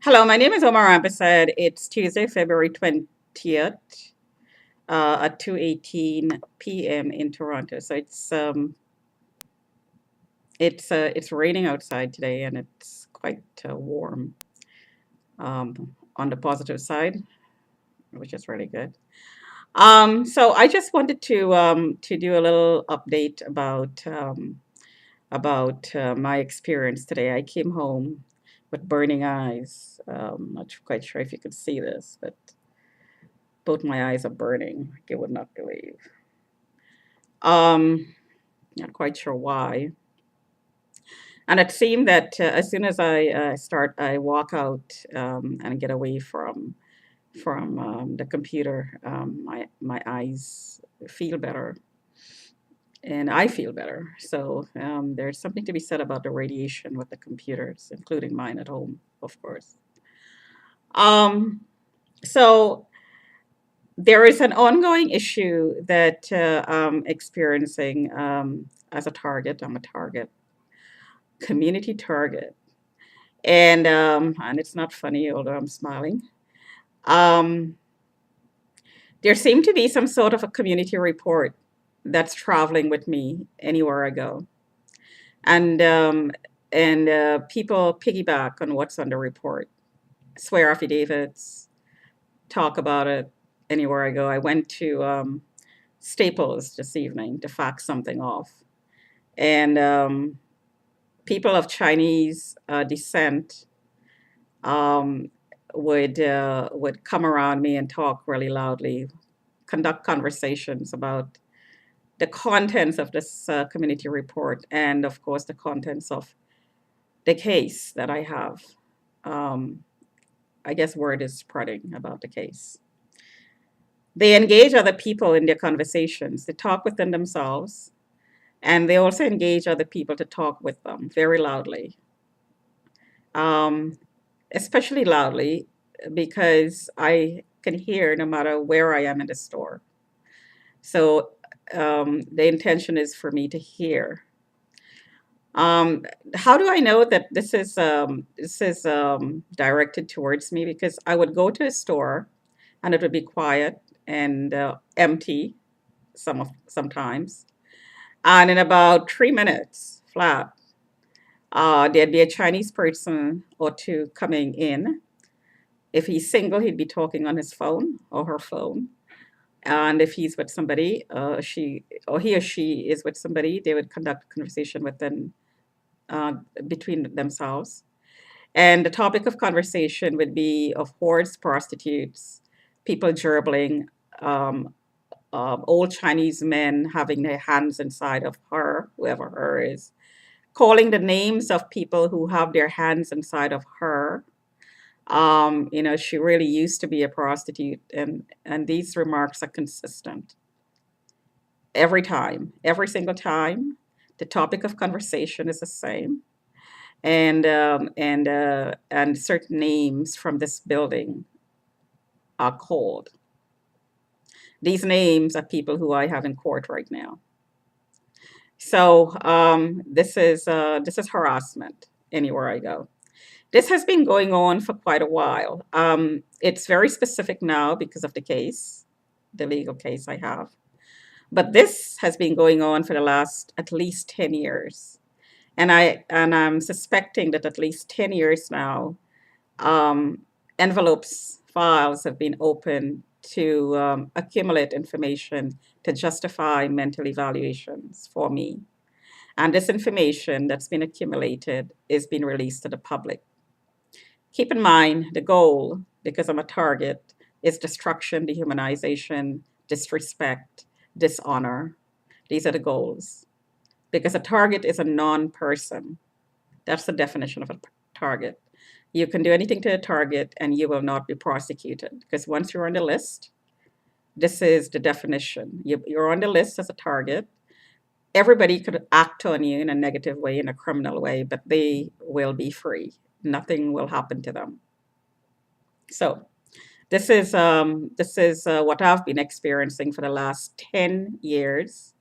Hello, my name is Omar Ambasad. It's Tuesday, February 20th at 2:18 p.m. in Toronto. So it's raining outside today and it's quite warm on the positive side, which is really good. So I just wanted to do a little update about my experience today. I came home with burning eyes. Not quite sure if you could see this, but both my eyes are burning. You would not believe. Um, Not quite sure why. And it seemed that as soon as I walk out and get away from the computer, my eyes feel better, and I feel better. So there's something to be said about the radiation with the computers, including mine at home, of course. Um, so there is an ongoing issue that I'm experiencing as a target. I'm a target, community target, and it's not funny, although I'm smiling. Um, there seemed to be some sort of a community report that's traveling with me anywhere I go, and people piggyback on what's on the report, swear affidavits, talk about it anywhere I go. I went to Staples this evening to fax something off. And people of Chinese descent um, would come around me and talk really loudly, conduct conversations about the contents of this community report, and of course the contents of the case that I have. Um, I guess word is spreading about the case. They engage other people in their conversations. They talk within themselves, and they also engage other people to talk with them very loudly, um, especially loudly because I can hear no matter where I am in the store. So the intention is for me to hear. Um, how do I know that this is directed towards me? Because I would go to a store and it would be quiet and empty sometimes, and in about 3 minutes flat, there'd be a Chinese person or two coming in. If he's single, he'd be talking on his phone or her phone. And if he's with somebody, she or he or she is with somebody, they would conduct a conversation within uh, between themselves. And the topic of conversation would be, of course, prostitutes, people gerbling, um, old Chinese men having their hands inside of her, whoever her is, calling the names of people who have their hands inside of her. She really used to be a prostitute, and these remarks are consistent every time, every single time. The topic of conversation is the same, and certain names from this building are called. These names are people who I have in court right now. So this is harassment anywhere I go. This has been going on for quite a while. It's very specific now because of the case, the legal case I have. But this has been going on for the last at least 10 years. And I'm suspecting that at least 10 years now, um, envelopes, files have been opened to accumulate information to justify mental evaluations for me. And this information that's been accumulated is being released to the public. Keep in mind the goal, because I'm a target, is destruction, dehumanization, disrespect, dishonor. These are the goals. Because a target is a non person. That's the definition of a target. You can do anything to a target and you will not be prosecuted. Because once you're on the list, this is the definition. You're on the list as a target. Everybody could act on you in a negative way, in a criminal way, but they will be free. Nothing will happen to them. So this is what I've been experiencing for the last 10 years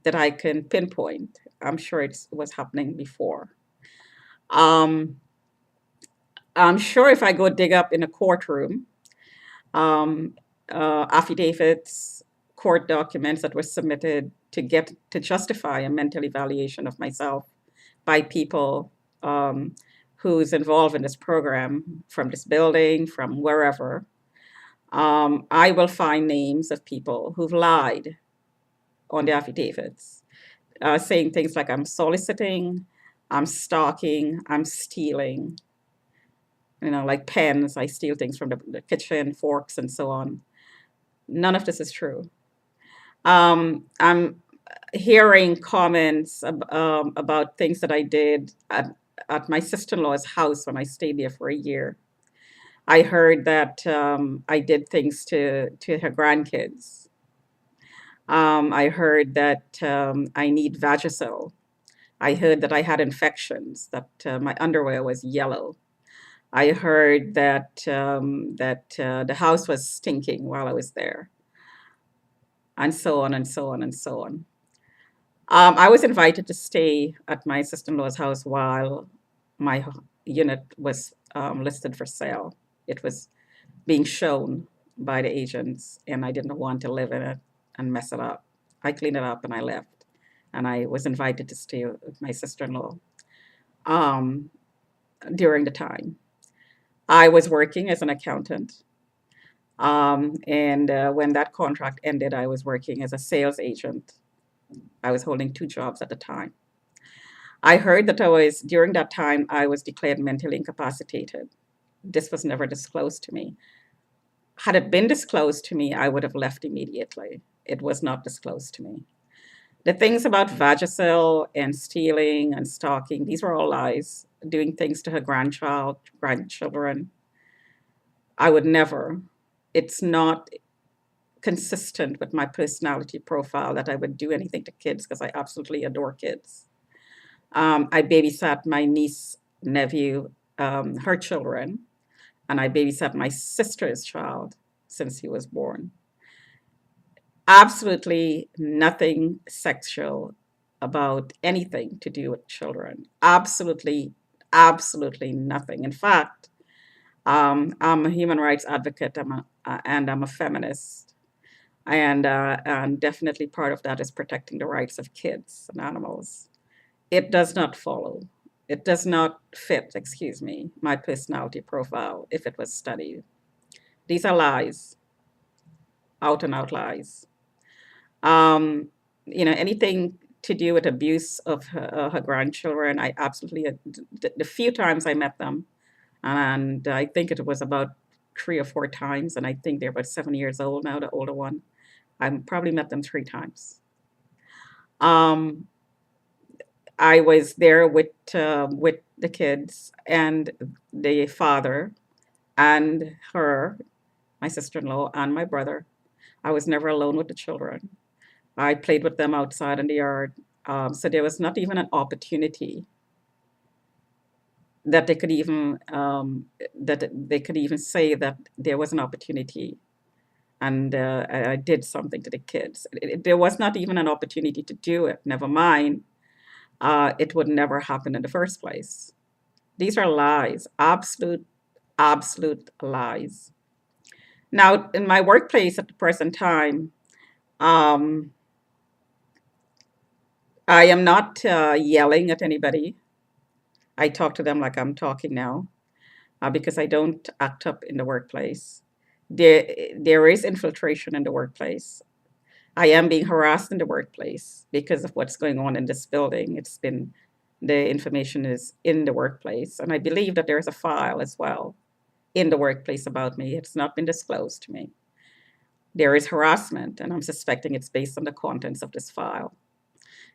that I can pinpoint. I'm sure it was happening before. Um, I'm sure if I go dig up in a courtroom, um, affidavits, court documents that were submitted to get to justify a mental evaluation of myself by people um, who's involved in this program from this building, from wherever, I will find names of people who've lied on the affidavits, saying things like I'm soliciting, I'm stalking, I'm stealing, like pens, I steal things from the kitchen, forks, and so on. None of this is true. I'm hearing comments about things that I did at my sister-in-law's house when I stayed there for a year. I heard that I did things to her grandkids. I heard that I need Vagisil. I heard that I had infections, that my underwear was yellow. I heard that the house was stinking while I was there, and so on and so on and so on. I was invited to stay at my sister-in-law's house while my unit was listed for sale. It was being shown by the agents, and I didn't want to live in it and mess it up. I cleaned it up and I left, and I was invited to stay with my sister-in-law um, during the time. I was working as an accountant, and when that contract ended, I was working as a sales agent. I was holding two jobs at the time. I heard that during that time, I was declared mentally incapacitated. This was never disclosed to me. Had it been disclosed to me, I would have left immediately. It was not disclosed to me. The things about Vagisil and stealing and stalking, these were all lies. Doing things to her grandchildren, I would never. It's not consistent with my personality profile that I would do anything to kids because I absolutely adore kids. I babysat my niece, nephew, her children, and I babysat my sister's child since he was born. Absolutely nothing sexual about anything to do with children. Absolutely, absolutely nothing. In fact, I'm a human rights advocate, and I'm a feminist. And definitely part of that is protecting the rights of kids and animals. It does not follow. It does not fit, excuse me, my personality profile if it was studied. These are lies, out and out lies. Um, Anything to do with abuse of her grandchildren, I absolutely, the few times I met them, and I think it was about 3 or 4 times, and I think they're about 7 years old now, the older one. I probably met them 3 times. Um, I was there with the kids and the father and her, my sister-in-law, and my brother. I was never alone with the children. I played with them outside in the yard. So there was not even an opportunity that they could even say that there was an opportunity and I did something to the kids. There was not even an opportunity to do it. Never mind, it would never happen in the first place. These are lies, absolute, absolute lies. Now, in my workplace at the present time, um, I am not yelling at anybody. I talk to them like I'm talking now because I don't act up in the workplace. There is infiltration in the workplace. I am being harassed in the workplace because of what's going on in this building. The information is in the workplace, and I believe that there's a file as well in the workplace about me. It's not been disclosed to me. There is harassment, and I'm suspecting it's based on the contents of this file.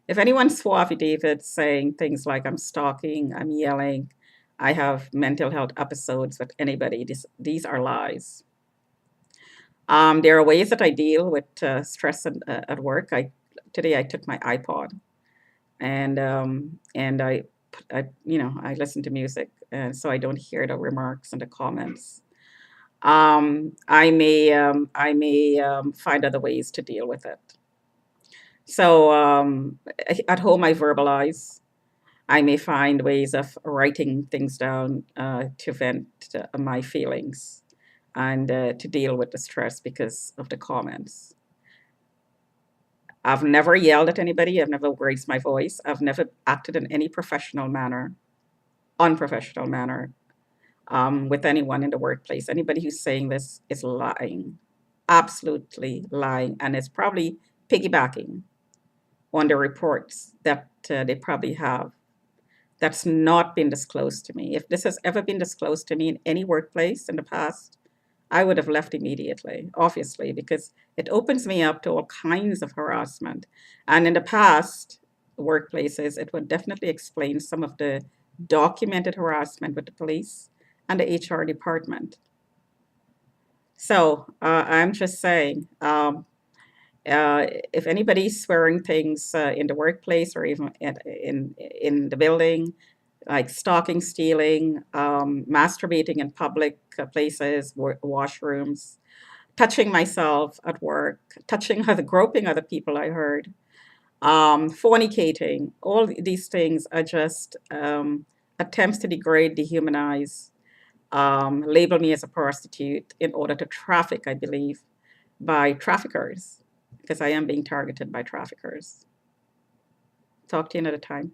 If anyone swore affidavits saying things like I'm stalking, I'm yelling, I have mental health episodes with anybody, these are lies. There are ways that I deal with stress at work. Today I took my iPod and I listen to music, and so I don't hear the remarks and the comments. I may find other ways to deal with it. So at home I verbalize. I may find ways of writing things down to vent my feelings and to deal with the stress because of the comments. I've never yelled at anybody. I've never raised my voice. I've never acted in any professional manner, unprofessional manner, with anyone in the workplace. Anybody who's saying this is lying, absolutely lying, and it's probably piggybacking on the reports that they probably have that's not been disclosed to me. If this has ever been disclosed to me in any workplace in the past, I would have left immediately, obviously, because it opens me up to all kinds of harassment. And in the past workplaces, it would definitely explain some of the documented harassment with the police and the HR department. So I'm just saying, if anybody's swearing things in the workplace or even in the building, like stalking, stealing, masturbating in public places, washrooms, touching myself at work, touching other, groping other people, I heard, fornicating, all these things are just attempts to degrade, dehumanize, label me as a prostitute in order to traffic, I believe, by traffickers, because I am being targeted by traffickers. Talk to you another time.